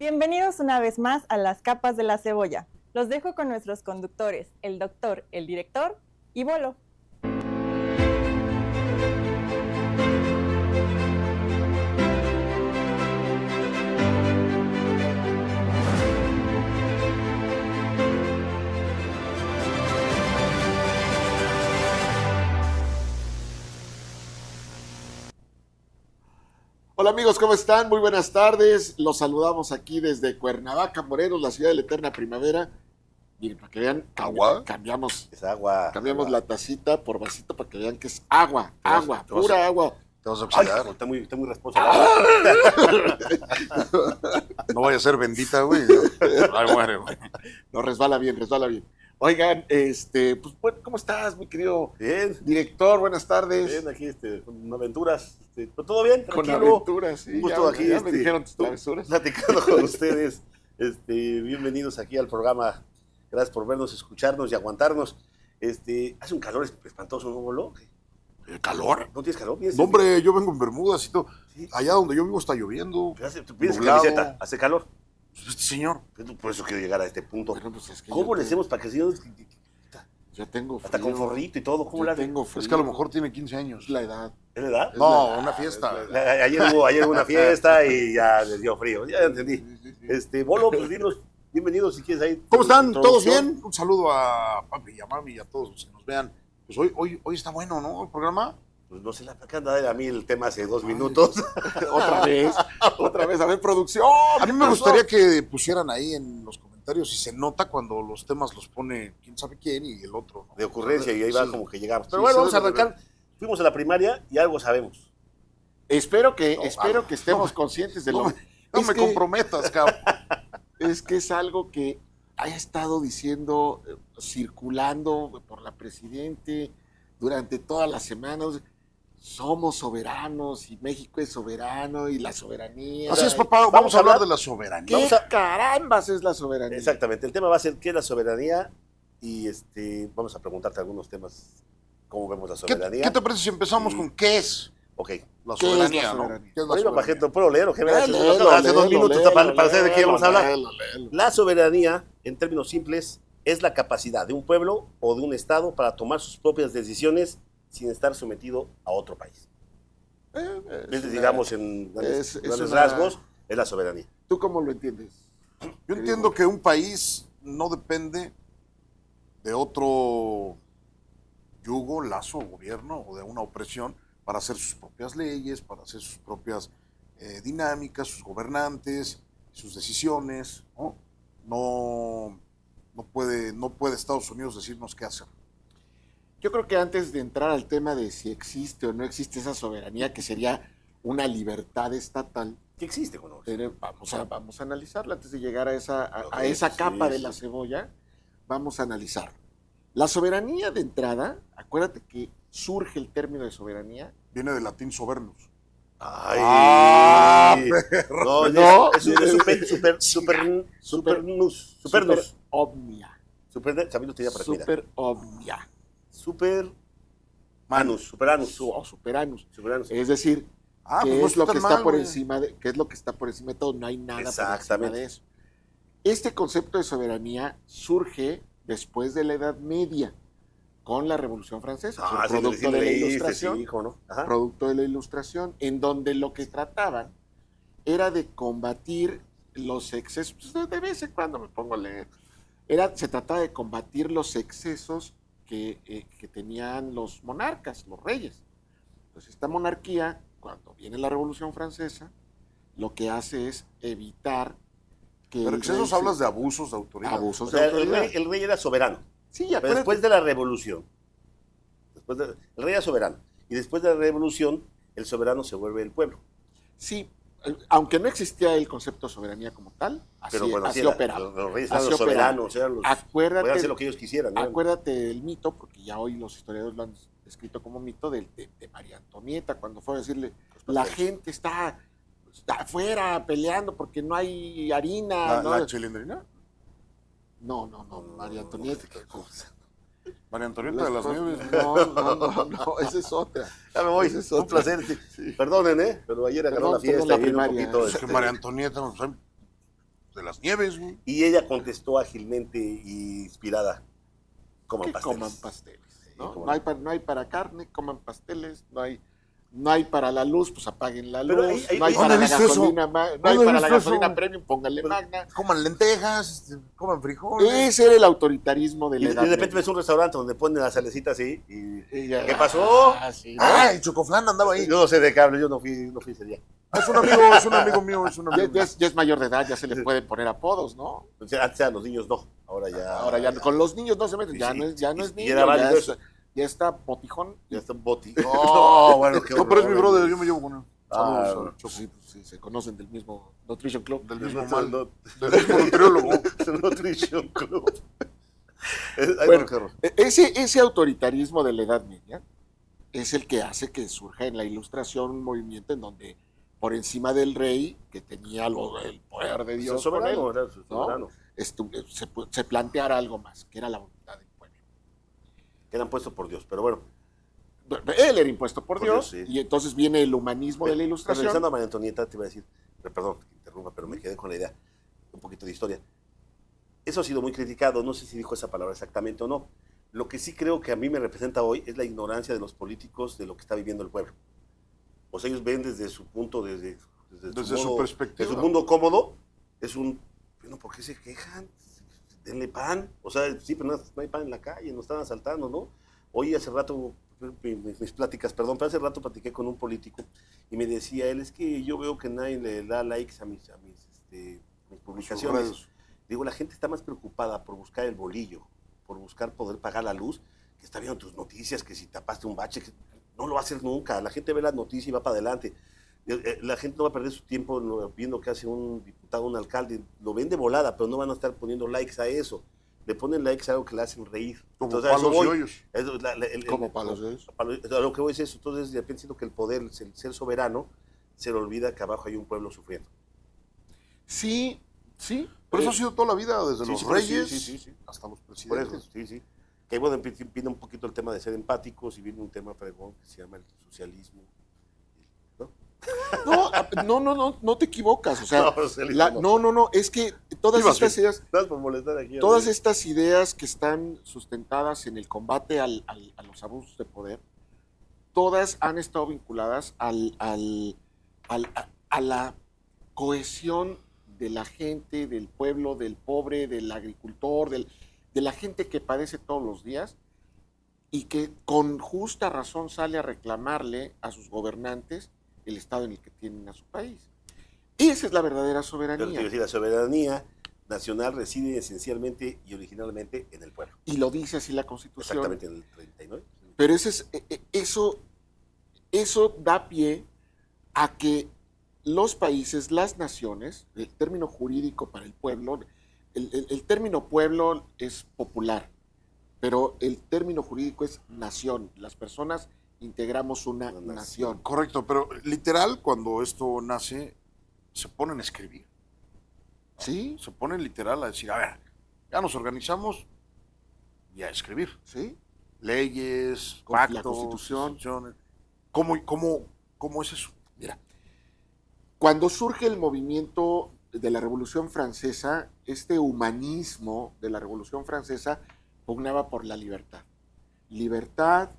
Bienvenidos una vez más a Las Capas de la Cebolla. Los dejo con nuestros conductores, el doctor, el director y Bolo. Hola amigos, ¿cómo están? Muy buenas tardes. Los saludamos aquí desde Cuernavaca, Morelos, la ciudad de la eterna primavera. Miren, para que vean, ¿Agua? cambiamos Agua. la tacita por vasito para que vean que es agua, pura agua. Te vas a Ay, oxidar. está muy responsable. No vaya a ser bendita, güey. Ay, muere, güey. No, resbala bien. Oigan, pues bueno, ¿cómo estás, mi querido Bien, director? Buenas tardes. bien, aquí con aventuras. Pues, todo bien, Con tranquilo. aventuras, sí. Un gusto aquí, ya me dijeron tus travesuras. platicando con ustedes. Bienvenidos aquí al programa. Gracias por vernos, escucharnos y aguantarnos. Hace un calor espantoso, ¿no, Bolo? ¿Calor? ¿No tienes calor? No, hombre, yo vengo en Bermudas y todo. Sí. Allá donde yo vivo está lloviendo. Tú pides Nublado. camiseta, hace calor. Este señor. Por eso quiero llegar a este punto. Bueno, pues es que ¿Cómo yo le hacemos para que el señor Ya tengo frío. hasta con forrito y todo? ¿Cómo Yo le hace? tengo frío. Es que a lo mejor tiene 15 años. Es la edad. ¿Es la edad? No, una fiesta. Ayer hubo una fiesta y ya les dio frío. Ya entendí. Bolo, pues dinos, bienvenidos si quieres ahí. ¿Cómo están? ¿Todos Introducción. bien? Un saludo a papi y a mami y a todos los que nos vean. Pues hoy está bueno, ¿no? El programa. Pues no sé, la acaba de a mí el tema hace 2 minutos. Otra vez, a ver, producción. A mí me gustaría que pusieran ahí en los comentarios si se nota cuando los temas los pone quién sabe quién y el otro, ¿no? De ocurrencia y ahí va Sí. como que llegamos. Pero Sí, bueno, sí, vamos a debe de arrancar. Fuimos a la primaria y algo sabemos. Espero que No, estemos conscientes de lo No es me que- comprometas, cabrón. Es que es algo que haya estado diciendo, circulando por la Presidente durante todas las semanas. Somos soberanos y México es soberano y la soberanía. Así es, papá. Vamos a hablar de la soberanía. ¿Qué Vamos a- carambas es la soberanía? Exactamente. El tema va a ser qué es la soberanía y vamos a preguntarte algunos temas. ¿Cómo vemos la ¿Qué soberanía? te parece si empezamos Sí. con qué es Ok. la ¿Qué es la soberanía, ¿no? soberanía? ¿Qué es la Bueno, soberanía? Pajeto, ¿puedo leer o qué? Léelo, Hace 2 léelo, minutos léelo, para saber de qué vamos a hablar. léelo. La soberanía, en términos simples, es la capacidad de un pueblo o de un estado para tomar sus propias decisiones sin estar sometido a otro país. Digamos, en es grandes una- rasgos, es la soberanía. ¿Tú cómo lo entiendes? Yo entiendo que un país no depende de otro yugo, lazo, gobierno o de una opresión para hacer sus propias leyes, para hacer sus propias dinámicas, sus gobernantes, sus decisiones, ¿no? No puede Estados Unidos decirnos qué hacer. Yo creo que antes de entrar al tema de si existe o no existe esa soberanía, que sería una libertad estatal, ¿Qué existe con nosotros? vamos a analizarla antes de llegar a esa Ok, capa sí, de sí. la cebolla. Vamos a analizar. La soberanía de entrada, acuérdate que surge el término de soberanía. Viene del latín sobernus. Ay, no, No. es supernus. Super omnia. También lo tenía para ti, mira. Super omnia. Superanus. O superanus. Superanus. Es decir, Ah, ¿qué pues no es lo está que tan está mal, por güey. encima de, qué es lo que está por encima de todo? No hay nada por encima Exactamente. de eso. Este concepto de soberanía surge después de la Edad Media, con la Revolución Francesa, Ah, sí, producto sí, de la leíste, Ilustración, sí, hijo, ¿no? Ajá. producto de la Ilustración, en donde lo que trataban era de combatir los excesos. Pues, de vez en cuando me pongo a leer. Se trataba de combatir los excesos que tenían los monarcas, los reyes. Entonces, esta monarquía, cuando viene la Revolución Francesa, lo que hace es evitar que... Pero el excesos rey hablas de abusos de autoridad. O abusos sea, de el autoridad. rey era soberano. Sí, Pero acuérdate. después de la revolución, el rey era soberano. Y después de la revolución, el soberano se vuelve el pueblo. Sí, aunque no existía el concepto de soberanía como tal, así, Pero bueno, así sí, operaba. los reyes Así eran los operaba. soberanos, eran los, Acuérdate, podían hacer lo que ellos quisieran. ¿no? acuérdate del mito, porque ya hoy los historiadores lo han descrito como mito, de María Antonieta, cuando fue a decirle, la gente está afuera peleando porque no hay harina. ¿La chilindrina? No, María Antonieta. María Antonieta de las Nieves. No, esa es otra. Ya me voy, Ese es un otro. placer. Perdonen, pero ayer acabó Perdón, la fiesta la y vino un primaria. poquito. Es que María Antonieta, pues, de las nieves, güey. Y ella contestó ágilmente y inspirada, coman Que pasteles. coman pasteles. ¿No? cómo No hay para carne, coman pasteles, no hay para la luz, pues apaguen la Pero luz, ahí- no hay ¿dónde para la viste eso? gasolina, no hay ¿Dónde para la viste eso? gasolina premium, pónganle magna. Coman lentejas, coman frijoles. Ese era el autoritarismo de Y la de Edad repente Media. ves un restaurante donde ponen la salecita así y... Y ya- ¿Qué pasó? Sí, ¿no? Ah, el Chocoflán andaba ahí. Yo no sé de cable, yo no fui ese día. Es un amigo mío, es un amigo mío. Ya es mayor de edad, ya se le pueden poner apodos, ¿no? O sea, antes a los niños no, Ahora ya con los niños no se meten, Sí, ya sí. no es Y niño, era válido eso. ya está botijón. Ya está un boti. No, bueno, qué No, pero es mi horror, brother, güey. yo me llevo con él. Ah, Saludos, bueno. Choco. Sí, pues, sí, se conocen del mismo Nutrition Club. Del mismo No, mal, no, del mismo nutriólogo. Nutrition Club. Ay, Bueno, no, qué horror. ese autoritarismo de la Edad Media es el que hace que surja en la Ilustración un movimiento en donde por encima del rey, que tenía el poder de Es Dios con soberano, él, era su soberano. se planteara algo más, que era la voluntad del pueblo. Que eran puestos por Dios, pero bueno. Él era impuesto por Por Dios, Dios, sí. y entonces viene el humanismo de la Pero Ilustración. regresando a María Antonieta, te iba a decir, perdón que interrumpa, pero me quedé con la idea, un poquito de historia. Eso ha sido muy criticado, no sé si dijo esa palabra exactamente o no. Lo que sí creo que a mí me representa hoy es la ignorancia de los políticos de lo que está viviendo el pueblo. O sea, ellos ven desde su punto, desde Su perspectiva. de su mundo cómodo, es un, bueno, ¿por qué se quejan? Denle pan. O sea, sí, pero no hay pan en la calle, nos están asaltando, ¿no? Hoy hace rato, mis pláticas, perdón, pero hace rato platiqué con un político y me decía él, es que yo veo que nadie le da likes a mis publicaciones. redes. Digo, la gente está más preocupada por buscar el bolillo, por buscar poder pagar la luz, que está viendo tus noticias, que si tapaste un bache, que no lo va a hacer nunca. La gente ve las noticias y va para adelante. La gente no va a perder su tiempo viendo qué hace un diputado, un alcalde. Lo ven de volada, pero no van a estar poniendo likes a eso. Le ponen likes a algo que le hacen reír. Como Entonces, a eso palos y voy. hoyos. Como palos de ellos. A lo que voy es eso. Entonces, de repente siento que el poder, el ser soberano, se le olvida que abajo hay un pueblo sufriendo. Sí, sí. Pero eso ha sido toda la vida, desde Sí, los sí, reyes sí. hasta los Por presidentes. eso, sí. Que bueno, viene un poquito el tema de ser empáticos y viene un tema fregón que se llama el socialismo. ¿No? No te equivocas. O sea, socialismo no, es que todas Ibas estas ideas, Nada más por molestar aquí. todas estas ideas que están sustentadas en el combate a los abusos de poder, todas han estado vinculadas a la cohesión de la gente, del pueblo, del pobre, del agricultor, de la gente que padece todos los días y que con justa razón sale a reclamarle a sus gobernantes el estado en el que tienen a su país. Esa es la verdadera Pero te soberanía. iba a decir, la soberanía nacional reside esencialmente y originalmente en el pueblo. Y lo dice así la Constitución. Exactamente en el 39. Pero eso da pie a que los países, las naciones, el término jurídico para el pueblo, el término pueblo es popular, pero el término jurídico es nación. Las personas integramos una Una nación. Correcto, pero literal, cuando esto nace, se ponen a escribir. ¿Sí? Se ponen literal a decir, a ver, ya nos organizamos y a escribir. ¿Sí? Leyes, Con la pactos, Constitución. instituciones. ¿Cómo es eso? Mira, cuando surge el movimiento de la Revolución Francesa, este humanismo de la Revolución Francesa pugnaba por la libertad. Libertad,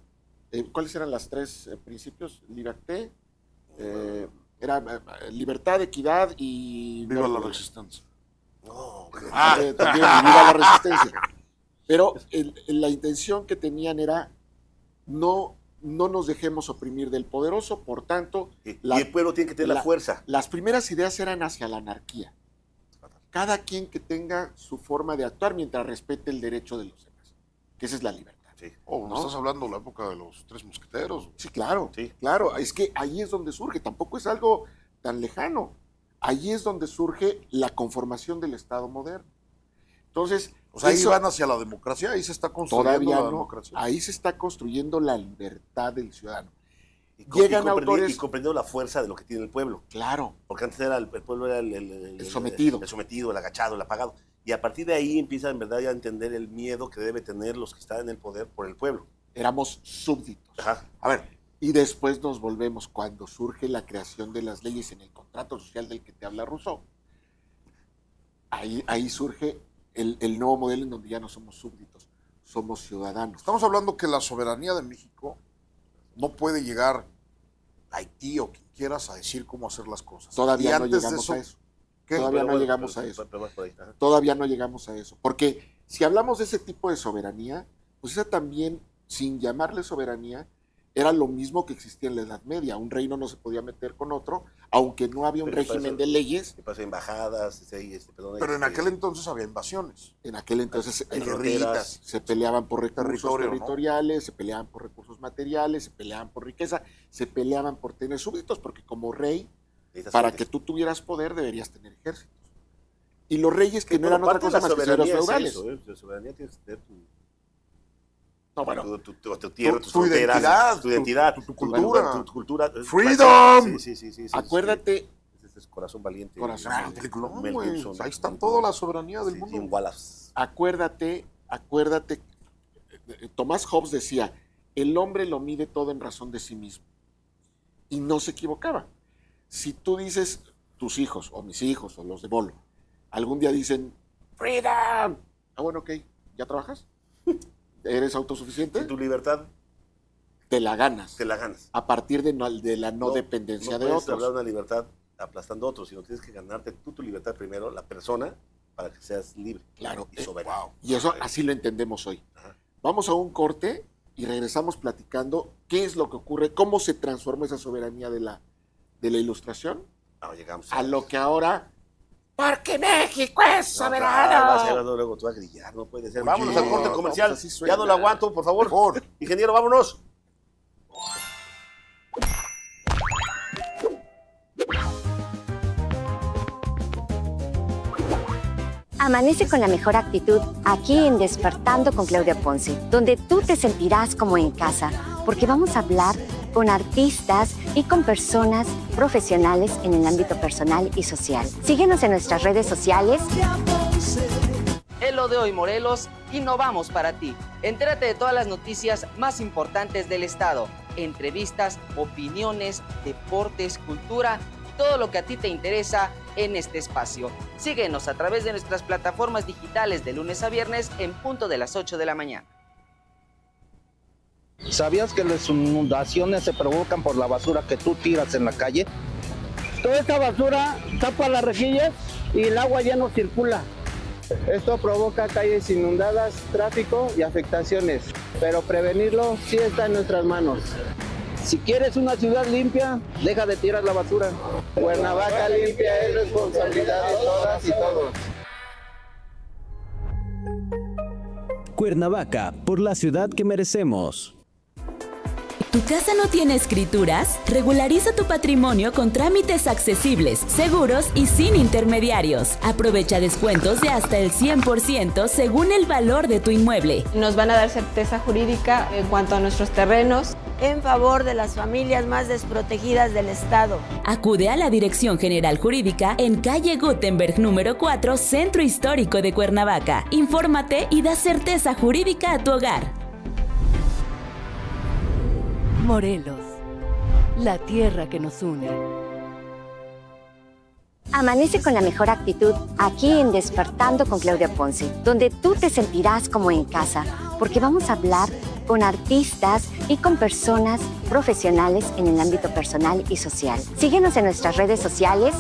¿cuáles eran los tres principios? Liberté, era libertad, equidad y... Viva la resistencia. No, También, viva la resistencia. Pero la intención que tenían era no nos dejemos oprimir del poderoso, por tanto, y el pueblo tiene que tener la fuerza. las primeras ideas eran hacia la anarquía. Cada quien que tenga su forma de actuar mientras respete el derecho de los demás, que esa es la libertad. Sí. Oh, ¿no? estás hablando de la época de los tres mosqueteros. Sí, claro, Sí. claro, es que ahí es donde surge, tampoco es algo tan lejano. Ahí es donde surge la conformación del Estado moderno. Entonces, O sea, ahí eso van hacia la democracia, ahí se está construyendo todavía la no, democracia. ahí se está construyendo la libertad del ciudadano. Y Llegan comprendiendo- autores- y comprendiendo la fuerza de lo que tiene el pueblo. Claro, Porque antes era el pueblo era el sometido. El sometido, el agachado, el apagado. Y a partir de ahí empieza en verdad ya a entender el miedo que debe tener los que están en el poder por el pueblo. éramos súbditos. Ajá. A ver, y después nos volvemos cuando surge la creación de las leyes en el contrato social del que te habla Rousseau. ahí surge el nuevo modelo en donde ya no somos súbditos, somos ciudadanos. Estamos hablando que la soberanía de México no puede llegar a Haití o quien quieras a decir cómo hacer las cosas. Todavía Y no antes de llegamos eso, a eso. ¿qué? Todavía no Pero llegamos a pero- eso. pero vas por ahí, ajá. Todavía no llegamos a eso. Porque si hablamos de ese tipo de soberanía, pues esa también, sin llamarle soberanía, era lo mismo que existía en la Edad Media. Un reino no se podía meter con otro, aunque no había un Pero para régimen eso- de leyes. ¿Qué pasa? Embajadas, Pero en aquel entonces había invasiones. En aquel entonces Hay guerritas. se peleaban por recursos Territorio, ¿no? territoriales, se peleaban por recursos materiales, se peleaban por riqueza, se peleaban por tener súbditos, porque como rey, para que tú tuvieras poder deberías tener ejércitos. Y los reyes que no eran otra cosa más que señores feudales. La soberanía tienes que tener No, bueno, tu tierra, tus tu fronteras, identidad, tu identidad, tu cultura. tu cultura. Freedom. Sí. acuérdate, Ese es Corazón Valiente. Corazón Ah, Valiente. peliculón, Mel güey. Gibson. Ahí está toda la soberanía del Sí, mundo. Jim Wallace. acuérdate, Tomás Hobbes decía, el hombre lo mide todo en razón de sí mismo. Y no se equivocaba. Si tú dices, tus hijos, o mis hijos, o los de Bolo, algún día dicen, freedom. Ah, bueno, ok, ¿ya trabajas? ¿Eres autosuficiente? Si tu libertad Te la ganas. te la ganas. A partir de la no dependencia de puedes otros. hablar de una libertad aplastando a otros, sino tienes que ganarte tú tu libertad primero, la persona, para que seas libre. Claro, Y soberano. wow. Y eso así lo entendemos hoy. Ajá. Vamos a un corte y regresamos platicando qué es lo que ocurre, cómo se transforma esa soberanía de la Ilustración No, llegamos a lo que ahora, porque México es No, soberano. claro, vas a llegar, luego te va a grillar, no puede ser. Oye, Vámonos al corte no, comercial. pues así suena. Ya no lo aguanto, por favor. Ingeniero, vámonos. Amanece con la mejor actitud aquí en Despertando con Claudia Ponce, donde tú te sentirás como en casa, porque vamos a hablar con artistas y con personas profesionales en el ámbito personal y social. Síguenos en nuestras redes sociales. En lo de hoy, Morelos, innovamos para ti. Entérate de todas las noticias más importantes del estado, entrevistas, opiniones, deportes, cultura, todo lo que a ti te interesa en este espacio. Síguenos a través de nuestras plataformas digitales de lunes a viernes en punto de las 8 de la mañana. ¿Sabías que las inundaciones se provocan por la basura que tú tiras en la calle? Toda esta basura tapa las rejillas y el agua ya no circula. Esto provoca calles inundadas, tráfico y afectaciones, pero prevenirlo sí está en nuestras manos. Si quieres una ciudad limpia, deja de tirar la basura. Cuernavaca limpia es responsabilidad de todas y todos. Cuernavaca, por la ciudad que merecemos. ¿Tu casa no tiene escrituras? Regulariza tu patrimonio con trámites accesibles, seguros y sin intermediarios. Aprovecha descuentos de hasta el 100% según el valor de tu inmueble. Nos van a dar certeza jurídica en cuanto a nuestros terrenos. En favor de las familias más desprotegidas del Estado. Acude a la Dirección General Jurídica en calle Gutenberg número 4, Centro Histórico de Cuernavaca. Infórmate y da certeza jurídica a tu hogar. Morelos, la tierra que nos une. Amanece con la mejor actitud aquí en Despertando con Claudia Ponce, donde tú te sentirás como en casa, porque vamos a hablar con artistas y con personas profesionales en el ámbito personal y social. Síguenos en nuestras redes sociales.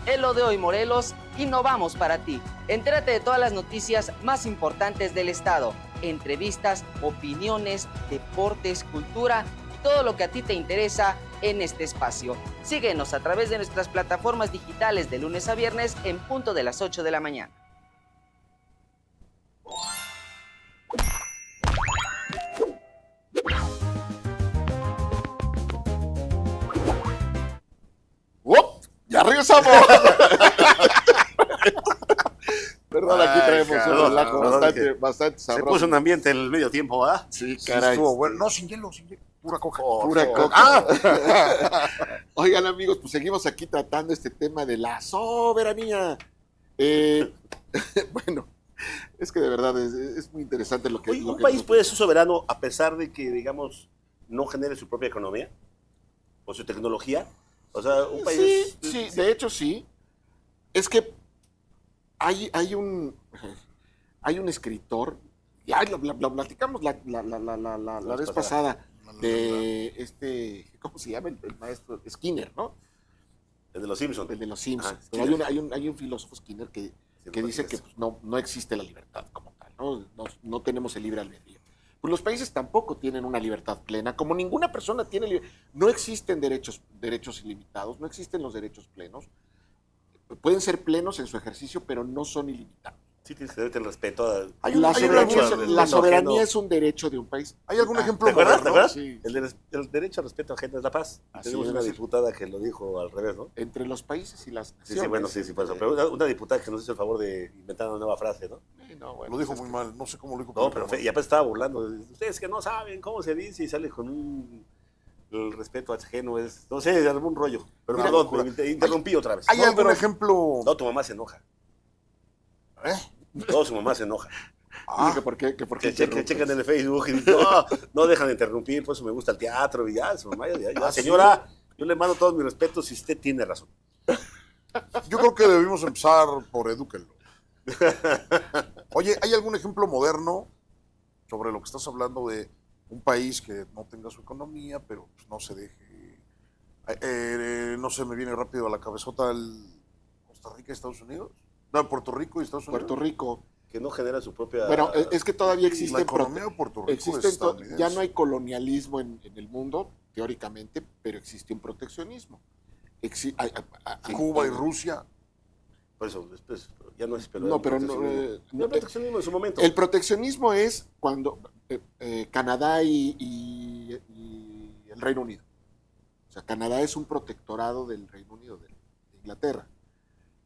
En lo de hoy, Morelos, innovamos para ti. Entérate de todas las noticias más importantes del estado, entrevistas, opiniones, deportes, cultura, todo lo que a ti te interesa en este espacio. Síguenos a través de nuestras plataformas digitales de lunes a viernes en punto de las 8 de la mañana. ¡Up! ¡Ya regresamos! Perdón, aquí traemos un relajo bastante Se sabroso. puso un ambiente en el medio tiempo, ¿ah? Sí, Sí, caray. estuvo bueno. No, sin hielo, sin hielo. Pura coca. Pura coca. Oigan, amigos, pues seguimos aquí tratando este tema de la soberanía. Bueno, es que de verdad es muy interesante lo que... Oye, lo ¿un que país nos- puede ser soberano a pesar de que, digamos, no genere su propia economía o su tecnología? O sea, un país... Sí, de hecho sí. Es que hay un escritor, ya lo platicamos la vez pasada, de ¿cómo se llama? El maestro Skinner, ¿no? El de los Simpsons. El de los Simpsons. Ah, Pero hay un filósofo Skinner que dice que pues, no existe la libertad como tal, no tenemos el libre albedrío. Pues los países tampoco tienen una libertad plena, como ninguna persona tiene no existen derechos ilimitados, no existen los derechos plenos. Pueden ser plenos en su ejercicio, pero no son ilimitados. Sí, tienes que darte el respeto. La soberanía es un derecho de un país. ¿Hay algún ejemplo? ¿Te acuerdas? Sí. El derecho al respeto ajeno es la paz. Así Tenemos una diputada que lo dijo al revés, ¿no? Entre los países y las Sí, bueno, sí, por eso. Pero una diputada que nos hizo el favor de inventar una nueva frase, ¿no? No, bueno, lo dijo muy mal, no sé cómo lo dijo. No, pero y aparte estaba burlando. Ustedes que no saben cómo se dice y sale con el respeto ajeno es, no sé, algún rollo. Pero mira, perdón, te interrumpí otra vez. ¿Hay algún ejemplo? No, tu mamá se enoja. No, su mamá se enoja. Que checan en el Facebook y dicen, no dejan de interrumpir, por eso me gusta el teatro y ya, su mamá ya. Señora, yo le mando todos mis respetos y usted tiene razón. Yo creo que debimos empezar por edúquenlo. Oye, ¿hay algún ejemplo moderno sobre lo que estás hablando de un país que no tenga su economía, pero pues, no se deje? No se me viene rápido a la cabezota el Costa Rica y Estados Unidos. No, Puerto Rico y Estados Unidos. Puerto Rico. Que no genera su propia... Bueno, es que todavía existe... La economía de Puerto Rico es estadounidense. Ya no hay colonialismo en el mundo, teóricamente, pero existe un proteccionismo. Cuba y Rusia. Por eso, después, ya no es... No, pero no... El proteccionismo en su momento. El proteccionismo es cuando Canadá y el Reino Unido. O sea, Canadá es un protectorado del Reino Unido, de Inglaterra,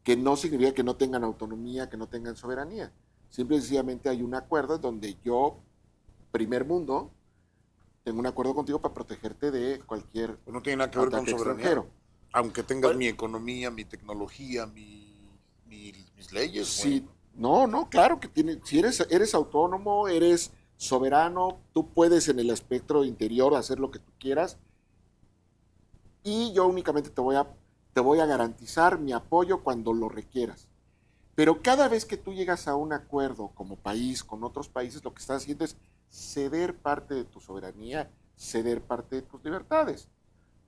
que no significa que no tengan autonomía, que no tengan soberanía. Simple y sencillamente hay un acuerdo donde yo, primer mundo, tengo un acuerdo contigo para protegerte de cualquier no tiene nada que ver con soberanía. Extranjero. Aunque tengas mi economía, mi tecnología, mis leyes. Sí, no, claro que tiene. Si eres autónomo, eres soberano, tú puedes en el espectro interior hacer lo que tú quieras. Y yo únicamente te voy a garantizar mi apoyo cuando lo requieras. Pero cada vez que tú llegas a un acuerdo como país con otros países, lo que estás haciendo es ceder parte de tu soberanía, ceder parte de tus libertades.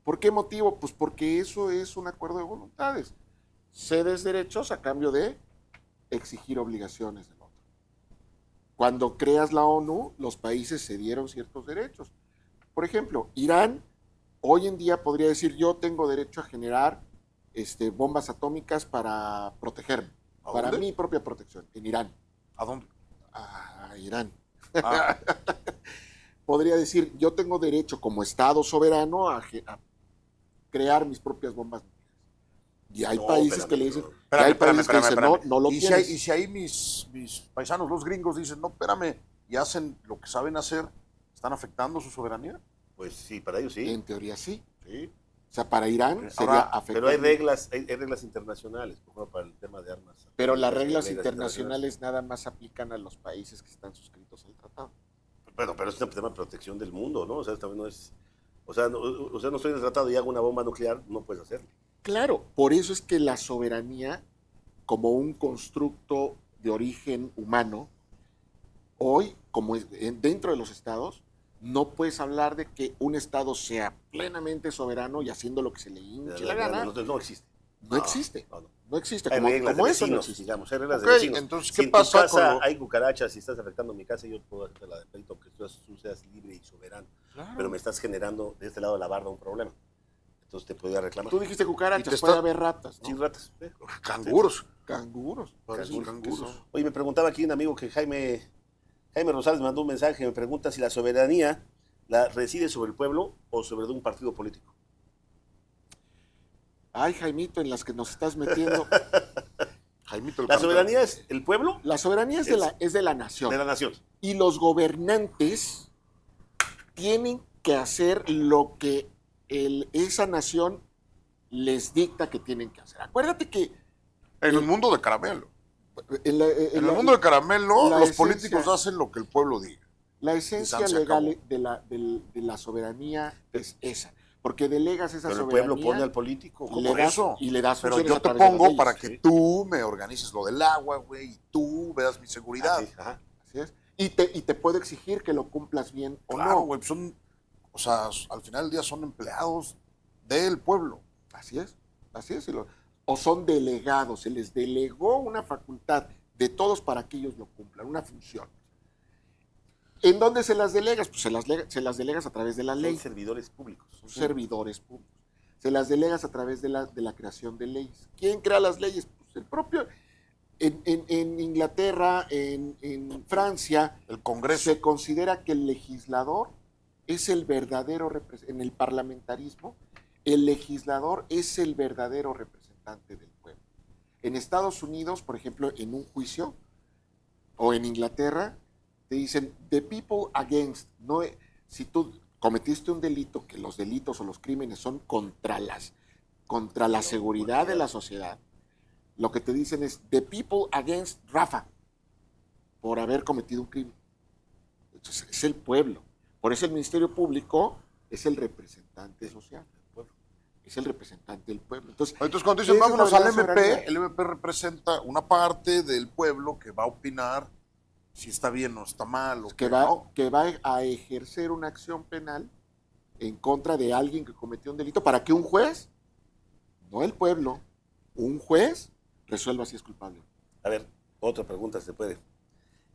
¿Por qué motivo? Pues porque eso es un acuerdo de voluntades. Cedes derechos a cambio de exigir obligaciones del otro. Cuando creas la ONU, los países cedieron ciertos derechos. Por ejemplo, Irán hoy en día podría decir, yo tengo derecho a generar bombas atómicas para protegerme, para mi propia protección, en Irán. ¿A dónde? A Irán. Podría decir, yo tengo derecho como Estado soberano a crear mis propias bombas nucleares. Y hay países que le dicen, no lo tienes. Y si ahí mis paisanos, los gringos, dicen, no, espérame, y hacen lo que saben hacer, ¿están afectando su soberanía? Pues sí, para ellos sí. En teoría sí. Sí. O sea, para Irán sería afectado. Pero hay reglas internacionales, por ejemplo, para el tema de armas. Pero las reglas internacionales nada más aplican a los países que están suscritos al tratado. Bueno, pero es un tema de protección del mundo, ¿no? O sea, también no es... O sea, no estoy en el tratado y hago una bomba nuclear, no puedes hacerlo. Claro, por eso es que la soberanía, como un constructo de origen humano, hoy, como dentro de los estados, no puedes hablar de que un estado sea plenamente soberano y haciendo lo que se le hinche la gana. No existe. No existe. No existe. Hay reglas como de eso no vecinos, existe. digamos, hay reglas de vecinos. Entonces, si ¿qué pasa en tu casa con hay cucarachas y estás afectando mi casa, yo puedo hacerte la de pleito que tú seas libre y soberano. Claro. Pero me estás generando de este lado de la barda un problema. Entonces te podría reclamar. Tú dijiste cucarachas, puede haber ratas, ¿no? Sí, ratas. Canguros. Canguros. Canguros. Oye, me preguntaba aquí un amigo que Jaime Rosales me mandó un mensaje, me pregunta si la soberanía la reside sobre el pueblo o sobre un partido político. Ay, Jaimito, en las que nos estás metiendo. Jaimito, ¿La soberanía es el pueblo? La soberanía es de la nación. De la nación. Y los gobernantes tienen que hacer lo que esa nación les dicta que tienen que hacer. Acuérdate que... En el mundo de Caramelo. En el mundo de Caramelo, los políticos políticos hacen lo que el pueblo diga. La esencia legal de la soberanía es esa. porque delegas esa Pero el soberanía. pueblo pone al político. y ¿Cómo le das, eso? y le das Pero funciones yo a te través de las pongo leyes. para que tú me organices lo del agua, güey, y tú veas mi seguridad. Así es. Y te puedo exigir que lo cumplas bien o Claro, no. güey, o sea, al final del día son empleados del pueblo. Así es, o son delegados, se les delegó una facultad de todos para que ellos lo cumplan, una función. ¿En dónde se las delegas? Pues se las delegas a través de la ley. Son servidores públicos. Son servidores públicos. Se las delegas a través de la creación de leyes. ¿Quién crea las leyes? Pues el propio... En Inglaterra, en Francia, el Congreso, se considera que el legislador es el verdadero representante. En el parlamentarismo, el legislador es el verdadero representante del pueblo. En Estados Unidos, por ejemplo, en un juicio, o en Inglaterra, te dicen, the people against, no, si tú cometiste un delito, que los delitos o los crímenes son contra la seguridad de la sociedad, lo que te dicen es, the people against Rafa, por haber cometido un crimen. Entonces, es el pueblo. Por eso el Ministerio Público es el representante social del pueblo. Es el representante del pueblo. Entonces cuando dicen vámonos al MP, soberanía. el MP representa una parte del pueblo que va a opinar si está bien o está mal. O que va a ejercer una acción penal en contra de alguien que cometió un delito para que un juez, no el pueblo, un juez resuelva si es culpable. A ver, otra pregunta, si se puede.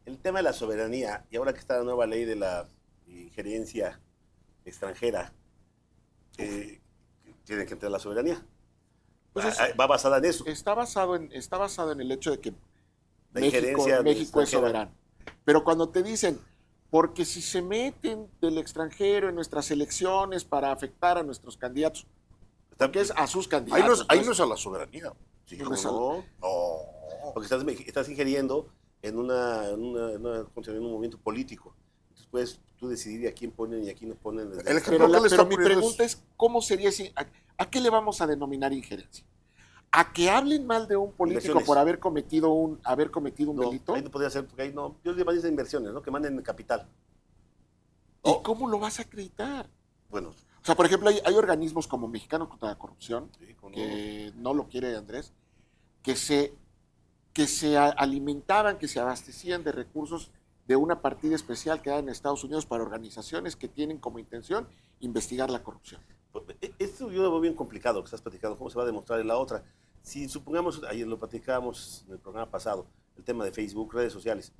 El tema de la soberanía, y ahora que está la nueva ley de la injerencia extranjera, tiene que entrar la soberanía. Pues va basada en eso. Está basado en el hecho de que La injerencia México es extranjera. soberano. Pero cuando te dicen, porque si se meten del extranjero en nuestras elecciones para afectar a nuestros candidatos, que es a sus candidatos. Ahí no es a la soberanía. Sí, No ¿cómo es no? No. Porque estás ingiriendo en un movimiento político. Entonces puedes tú decidir a quién ponen y a quién no ponen. Pero mi pregunta es, ¿cómo sería a qué le vamos a denominar injerencia? ¿A que hablen mal de un político Inversiones. por haber cometido un delito? Ahí no podría ser, porque ahí no. Yo le llamaría de inversiones, ¿no? Que manden capital. ¿Y cómo lo vas a acreditar? Bueno. O sea, por ejemplo, hay organismos como Mexicanos contra la Corrupción, que no lo quiere Andrés, que se alimentaban, que se abastecían de recursos de una partida especial que da en Estados Unidos para organizaciones que tienen como intención investigar la corrupción. Esto yo lo veo bien complicado que estás platicando. ¿Cómo se va a demostrar en la otra? Si supongamos, ayer lo platicábamos en el programa pasado, el tema de Facebook, redes sociales,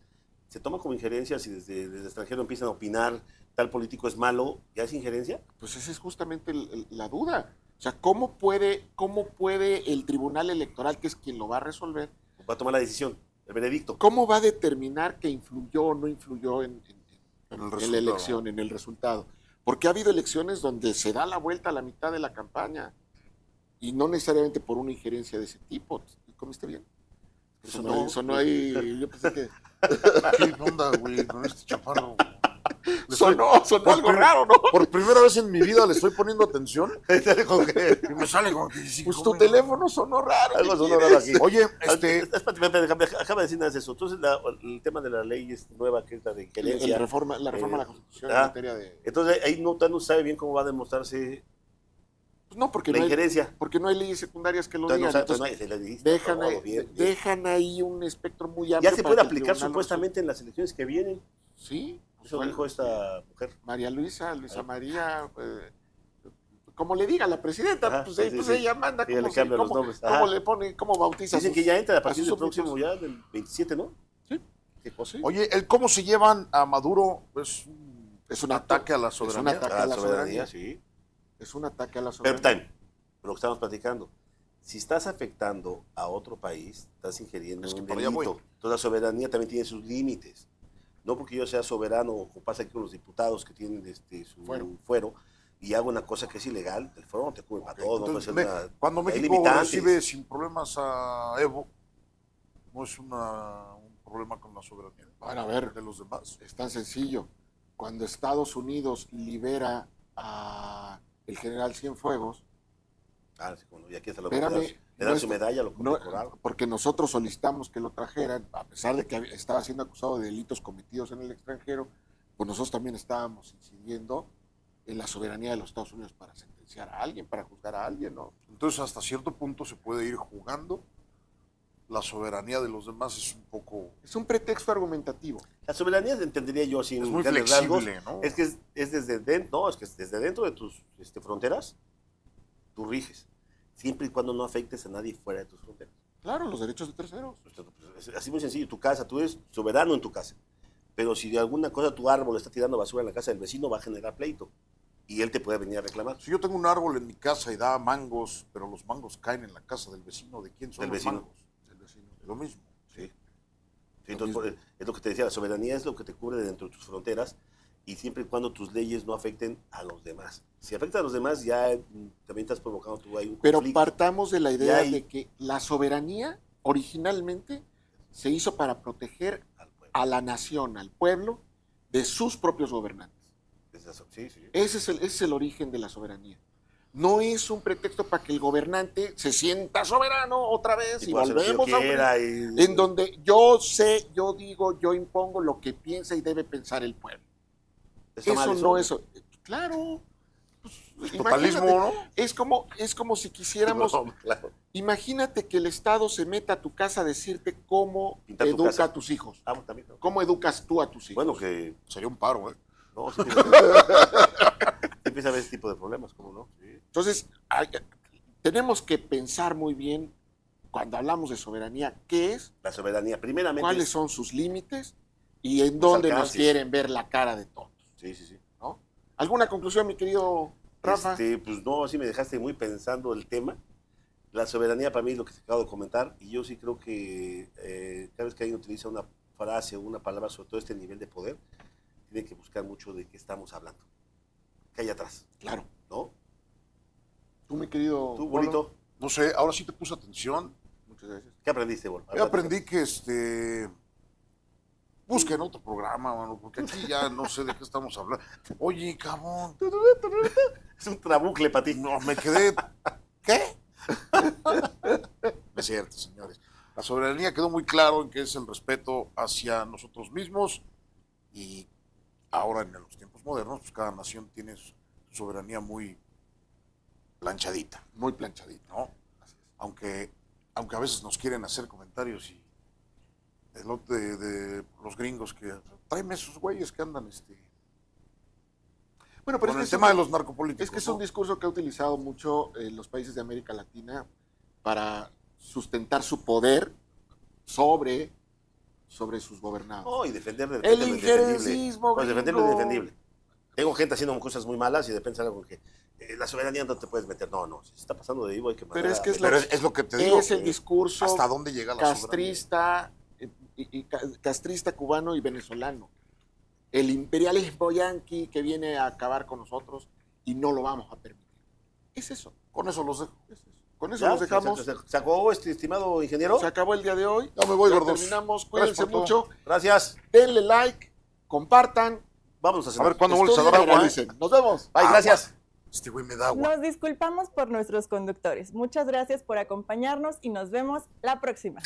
¿se toma como injerencia si desde extranjero empiezan a opinar tal político es malo? ¿Ya es injerencia? Pues esa es justamente la duda. O sea, ¿cómo puede el Tribunal Electoral, que es quien lo va a resolver, va a tomar la decisión, el veredicto? ¿Cómo va a determinar que influyó o no influyó en la elección, en el resultado? Porque ha habido elecciones donde se da la vuelta a la mitad de la campaña y no necesariamente por una injerencia de ese tipo. ¿Comiste bien? Sonó ahí, yo pensé que... ¿Qué onda, güey, con este chaparro? Sonó algo raro, ¿no? Por primera vez en mi vida le estoy poniendo atención. Y me sale como que... Pues tu teléfono sonó raro. Algo sonó raro aquí. Oye, acaba de decir nada de eso. Entonces, el tema de la ley es nueva, que es la de injerencia. La reforma a la Constitución en materia de... Entonces, ahí no se sabe bien cómo va a demostrarse pues no, porque la no injerencia. Porque no hay leyes secundarias que lo digan. Dejan ahí un espectro muy amplio. Ya se puede aplicar supuestamente en las elecciones que vienen. Sí. Eso dijo esta mujer. María Luisa María, como le diga la presidenta, ella manda. ¿Cómo le pone, cómo bautiza? Dicen que ya entra a partir del próximo, ya del 27, ¿no? Sí. Oye, el cómo se llevan a Maduro es un ataque a la soberanía. Es un ataque a la soberanía, sí. Es un ataque a la soberanía. Pero lo que estamos platicando. Si estás afectando a otro país, estás ingiriendo un delito. Entonces la soberanía también tiene sus límites. No porque yo sea soberano, como pasa aquí con los diputados que tienen su fuero, y hago una cosa que es ilegal, el fuero no te cubre para todo. Entonces, no cuando México recibe sin problemas a Evo, no es un problema con la soberanía a ver, de los demás. Es tan sencillo. Cuando Estados Unidos libera a el general Cienfuegos, y aquí le dan su medalla, lo condecoraron. Porque nosotros solicitamos que lo trajeran, a pesar de que estaba siendo acusado de delitos cometidos en el extranjero, pues nosotros también estábamos incidiendo en la soberanía de los Estados Unidos para sentenciar. sentenciar a alguien, para juzgar a alguien, ¿no? Entonces, hasta cierto punto se puede ir jugando. La soberanía de los demás es un poco... Es un pretexto argumentativo. La soberanía entendería yo sin Es muy grandes flexible, rasgos. ¿no? Es que es desde dentro, no, es que es desde dentro de tus fronteras, tú riges. Siempre y cuando no afectes a nadie fuera de tus fronteras. Claro, los derechos de terceros. Es así muy sencillo. Tu casa, tú eres soberano en tu casa. Pero si de alguna cosa tu árbol está tirando basura en la casa del vecino, va a generar pleito. Y él te puede venir a reclamar. Si yo tengo un árbol en mi casa y da mangos, pero los mangos caen en la casa del vecino, ¿de quién son Del los vecino. mangos? Del vecino. Es lo mismo. Sí. Sí, entonces, es lo que te decía, la soberanía es lo que te cubre dentro de tus fronteras y siempre y cuando tus leyes no afecten a los demás. Si afecta a los demás, ya también estás provocando tú ahí un Pero conflicto. partamos de la idea Ya hay- de que la soberanía originalmente se hizo para proteger a la nación, al pueblo, de sus propios gobernantes. Sí, sí. Ese es el origen de la soberanía. No es un pretexto para que el gobernante se sienta soberano otra vez y pueda hacer lo que volvemos yo a quiera en donde yo sé, yo digo, yo impongo lo que piensa y debe pensar el pueblo. Está Eso mal, no es... Claro. Pues, totalismo, imagínate, ¿no? Es como si quisiéramos... No, claro. Imagínate que el Estado se meta a tu casa a decirte cómo Pintar tu educa casa. a tus hijos. Ah, también. ¿Cómo educas tú a tus hijos? Bueno, que... Sería un paro, ¿eh? No, sí, empieza a haber ese tipo de problemas, ¿cómo no? Sí. Entonces, tenemos que pensar muy bien, cuando hablamos de soberanía, qué es, La soberanía, primeramente... cuáles es- son sus límites y en dónde nos alcances. quieren ver la cara de todos. Sí, sí, sí. ¿No? ¿Alguna conclusión, mi querido Rafa? Pues no, así me dejaste muy pensando el tema. La soberanía para mí es lo que te acabo de comentar y yo sí creo que cada vez que alguien utiliza una frase o una palabra sobre todo este nivel de poder, tiene que buscar mucho de qué estamos hablando. ¿Qué hay atrás? Claro. ¿No? Tú, mi querido Tú, Bolo, bonito. No sé, ahora sí te puse atención. muchas gracias. ¿Qué aprendiste, Bolo? Yo aprendí que busquen otro programa, mano, porque aquí ya no sé de qué estamos hablando. Oye, cabrón. Es un trabucle para ti. No, me quedé. ¿Qué? No es cierto, señores. La soberanía quedó muy claro en que es el respeto hacia nosotros mismos y ahora en los tiempos modernos, pues cada nación tiene su soberanía muy planchadita, Muy planchadito. ¿no? Aunque a veces nos quieren hacer comentarios y de los gringos que tráeme esos güeyes que andan Bueno, pero con es el que tema de los narcopolíticos. es que es ¿no? un discurso que ha utilizado mucho los países de América Latina para sustentar su poder sobre sus gobernados. No, y defender de El repente lo injerencismo, indefendible. Pues defender lo gringo. indefendible. Tengo gente haciendo cosas muy malas y de repente algo que la soberanía no te puedes meter. No, si se está pasando de vivo hay que mandar Pero es que es, Pero es lo que te digo. es el discurso ¿Hasta dónde llega la castrista, castrista cubano y venezolano. El imperialismo yanqui que viene a acabar con nosotros y no lo vamos a permitir. Es eso. Con eso los dejo. Es eso. Con eso ¿Ya? los dejamos. ¿Se acabó, estimado ingeniero? Se acabó el día de hoy. Ya me voy, Ya gordos. terminamos. Gracias Cuídense por todo. mucho. Gracias. Denle like, compartan. Vamos a A cenar. ver, ¿cuándo vuelves a dar estudien y agua? analicen. Nos vemos. Bye, gracias. Este güey me da agua. Nos disculpamos por nuestros conductores. Muchas gracias por acompañarnos y nos vemos la próxima.